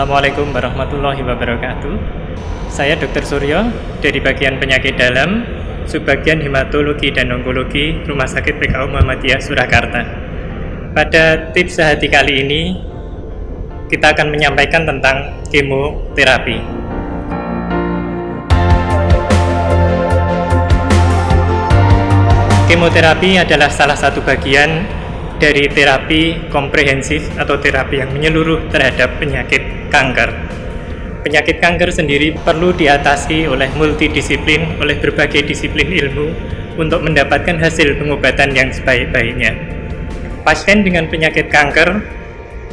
Assalamualaikum warahmatullahi wabarakatuh. Saya Dr. Suryo dari bagian penyakit dalam, subbagian hematologi dan onkologi Rumah Sakit PKU Muhammadiyah Surakarta. Pada tips sehati kali ini, kita akan menyampaikan tentang kemoterapi. Kemoterapi adalah salah satu bagian dari terapi komprehensif atau terapi yang menyeluruh terhadap penyakit kanker. Penyakit kanker sendiri perlu diatasi oleh multidisiplin, oleh berbagai disiplin ilmu untuk mendapatkan hasil pengobatan yang sebaik-baiknya. Pasien dengan penyakit kanker,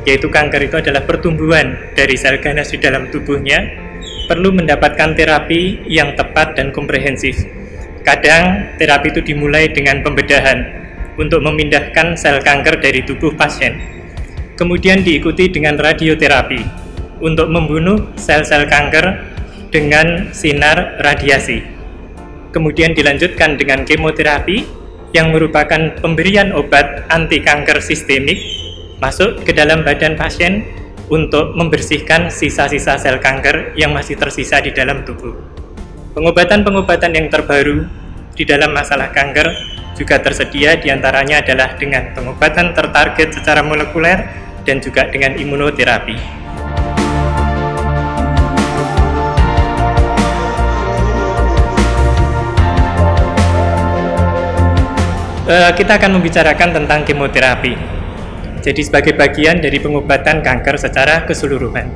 yaitu kanker itu adalah pertumbuhan dari sel ganas di dalam tubuhnya, perlu mendapatkan terapi yang tepat dan komprehensif. Kadang terapi itu dimulai dengan pembedahan untuk memindahkan sel kanker dari tubuh pasien. Kemudian diikuti dengan radioterapi untuk membunuh sel-sel kanker dengan sinar radiasi. Kemudian dilanjutkan dengan kemoterapi yang merupakan pemberian obat anti kanker sistemik masuk ke dalam badan pasien untuk membersihkan sisa-sisa sel kanker yang masih tersisa di dalam tubuh. Pengobatan-pengobatan yang terbaru di dalam masalah kanker juga tersedia, diantaranya adalah dengan pengobatan tertarget secara molekuler dan juga dengan imunoterapi. Kita akan membicarakan tentang kemoterapi. Jadi sebagai bagian dari pengobatan kanker secara keseluruhan.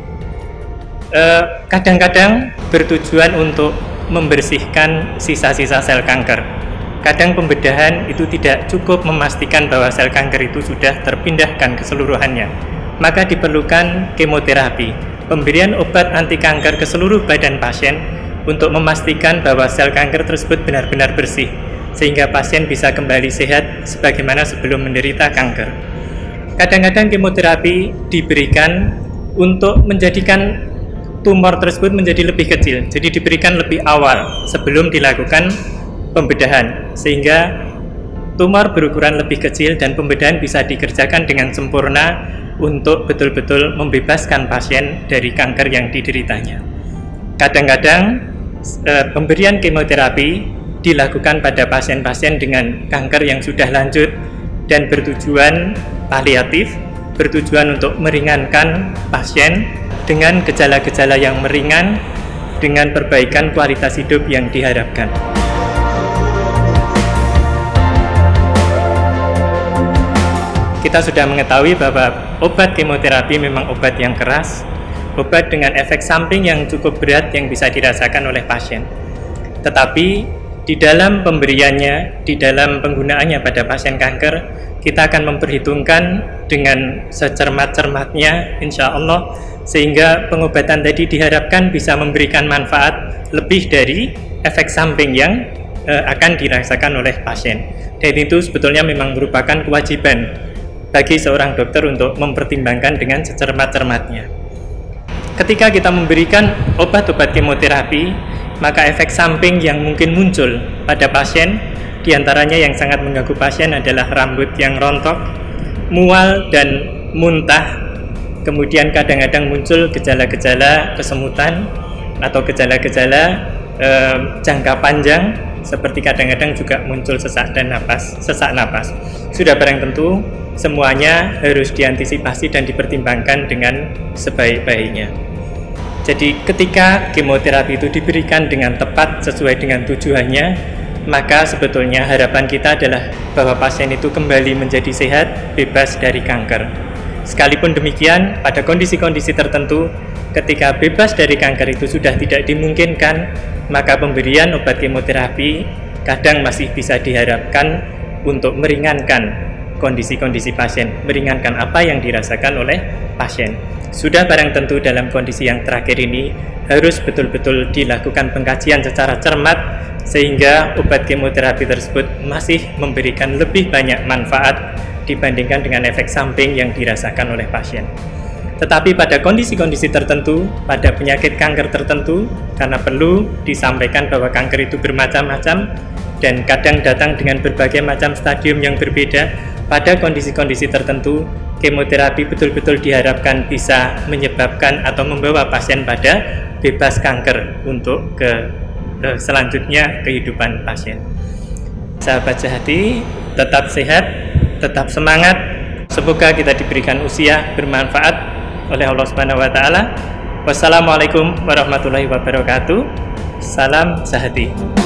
Kadang-kadang bertujuan untuk membersihkan sisa-sisa sel kanker. Kadang pembedahan itu tidak cukup memastikan bahwa sel kanker itu sudah terpindahkan keseluruhannya. Maka diperlukan kemoterapi, pemberian obat anti kanker ke seluruh badan pasien untuk memastikan bahwa sel kanker tersebut benar-benar bersih, sehingga pasien bisa kembali sehat sebagaimana sebelum menderita kanker. Kadang-kadang kemoterapi diberikan untuk menjadikan tumor tersebut menjadi lebih kecil, jadi diberikan lebih awal sebelum dilakukan pembedahan, sehingga tumor berukuran lebih kecil dan pembedahan bisa dikerjakan dengan sempurna untuk betul-betul membebaskan pasien dari kanker yang dideritanya. Kadang-kadang pemberian kemoterapi dilakukan pada pasien-pasien dengan kanker yang sudah lanjut dan bertujuan paliatif, bertujuan untuk meringankan pasien dengan gejala-gejala yang meringan dengan perbaikan kualitas hidup yang diharapkan. Kita sudah mengetahui bahwa obat kemoterapi memang obat yang keras, obat dengan efek samping yang cukup berat yang bisa dirasakan oleh pasien. Tetapi di dalam pemberiannya, di dalam penggunaannya pada pasien kanker, kita akan memperhitungkan dengan secermat-cermatnya insya Allah, sehingga pengobatan tadi diharapkan bisa memberikan manfaat lebih dari efek samping yang akan dirasakan oleh pasien. Dan itu sebetulnya memang merupakan kewajiban bagi seorang dokter untuk mempertimbangkan dengan secermat-cermatnya. Ketika kita memberikan obat-obat kemoterapi, maka efek samping yang mungkin muncul pada pasien, diantaranya yang sangat mengganggu pasien adalah rambut yang rontok, mual dan muntah, kemudian kadang-kadang muncul gejala-gejala kesemutan atau gejala-gejala jangka panjang, seperti kadang-kadang juga muncul sesak napas. Sudah barang tentu semuanya harus diantisipasi dan dipertimbangkan dengan sebaik-baiknya. Jadi ketika kemoterapi itu diberikan dengan tepat sesuai dengan tujuannya, maka sebetulnya harapan kita adalah bahwa pasien itu kembali menjadi sehat, bebas dari kanker. Sekalipun demikian, pada kondisi-kondisi tertentu, ketika bebas dari kanker itu sudah tidak dimungkinkan, maka pemberian obat kemoterapi kadang masih bisa diharapkan untuk meringankan kondisi-kondisi pasien, meringankan apa yang dirasakan oleh pasien. Sudah barang tentu dalam kondisi yang terakhir ini harus betul-betul dilakukan pengkajian secara cermat, sehingga obat kemoterapi tersebut masih memberikan lebih banyak manfaat dibandingkan dengan efek samping yang dirasakan oleh pasien. Tetapi pada kondisi-kondisi tertentu, pada penyakit kanker tertentu, karena perlu disampaikan bahwa kanker itu bermacam-macam dan kadang datang dengan berbagai macam stadium yang berbeda, pada kondisi-kondisi tertentu kemoterapi betul-betul diharapkan bisa menyebabkan atau membawa pasien pada bebas kanker untuk selanjutnya kehidupan pasien. Sahabat Sehati, tetap sehat, tetap semangat. Semoga kita diberikan usia bermanfaat oleh Allah Subhanahu wa taala. Wassalamualaikum warahmatullahi wabarakatuh. Salam Sehati.